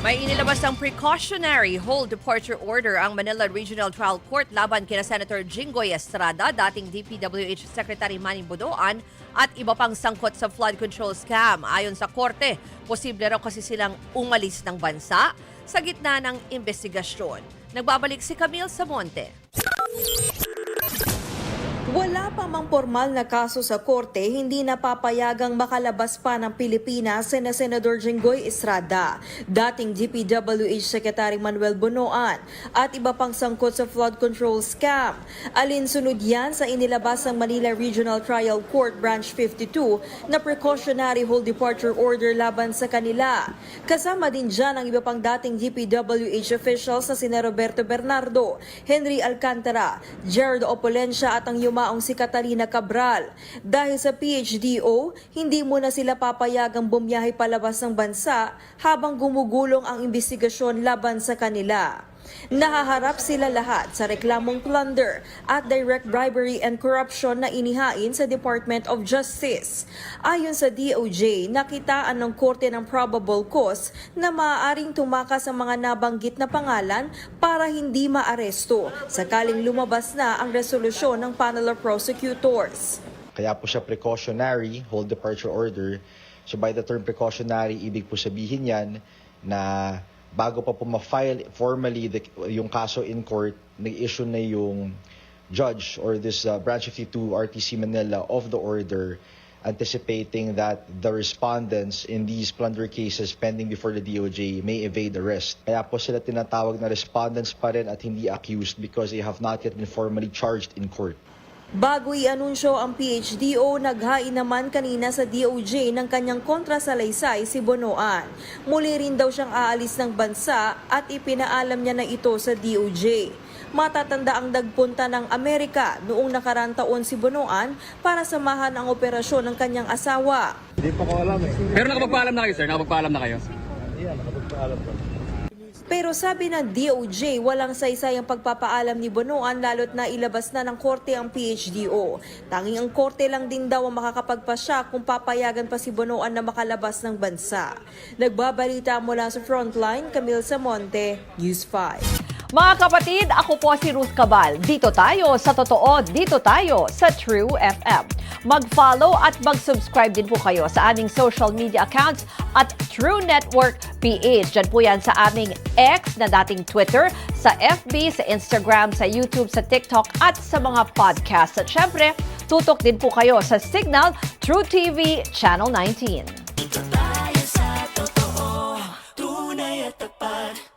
May inilabas ng precautionary hold departure order ang Manila Regional Trial Court laban kina Senator Jinggoy Estrada, dating DPWH Secretary Manny Bodoan at iba pang sangkot sa flood control scam. Ayon sa korte, posible raw kasi silang umalis ng bansa sa gitna ng investigasyon. Nagbabalik si Camille Samonte. Wala pa mang formal na kaso sa korte, hindi napapayagang makalabas pa ng Pilipinas sina Senador Jinggoy Estrada, dating DPWH Secretary Manuel Bonoan at iba pang sangkot sa flood control scam. Alinsunod yan sa inilabas ng Manila Regional Trial Court Branch 52 na precautionary hold departure order laban sa kanila. Kasama din dyan ang iba pang dating DPWH officials na sina Roberto Bernardo, Henry Alcantara, Gerardo Opolencia at ang yumaong si Catalina Cabral. Dahil sa PHDO, hindi muna sila papayagang bumiyahe palabas ng bansa habang gumugulong ang investigasyon laban sa kanila. Nahaharap sila lahat sa reklamong plunder at direct bribery and corruption na inihain sa Department of Justice. Ayon sa DOJ, nakitaan ng korte ng probable cause na maaaring tumakas sa mga nabanggit na pangalan para hindi maaresto sakaling lumabas na ang resolusyon ng panel of prosecutors. Kaya po siya precautionary hold departure order. So by the term precautionary, ibig po sabihin yan na bago pa po ma-file formally yung kaso in court, nag-issue na yung judge or this Branch 52 RTC Manila of the order anticipating that the respondents in these plunder cases pending before the DOJ may evade arrest. Kaya po sila tinatawag na respondents pa rin at hindi accused because they have not yet been formally charged in court. Bago i-anunsyo ang PHDO, naghain naman kanina sa DOJ ng kanyang kontrasalaysay si Bonoan. Muli rin daw siyang aalis ng bansa at ipinaalam niya na ito sa DOJ. Matatanda ang nagpunta ng Amerika noong nakarang taon si Bonoan para samahan ang operasyon ng kanyang asawa. Hindi pa ko alam eh. Pero nakapagpaalam na kayo, sir? Nakapagpaalam na kayo? Hindi, nakapagpaalam pa. Pero sabi ng DOJ, walang saysay ang pagpapaalam ni Bonoan lalo't na ilabas na ng korte ang PHDO. Tanging ang korte lang din daw ang makakapagpasya kung papayagan pa si Bonoan na makalabas ng bansa. Nagbabalita mula sa Frontline, Camille Samonte, News 5. Mga kapatid, ako po si Ruth Cabal. Dito tayo sa totoo, dito tayo sa True FM. Mag-follow at mag-subscribe din po kayo sa aming social media accounts at True Network PH. Diyan po yan sa aming X na dating Twitter, sa FB, sa Instagram, sa YouTube, sa TikTok at sa mga podcasts. At syempre, tutok din po kayo sa Signal True TV Channel 19. Dito tayo sa totoo, tunay at tapat.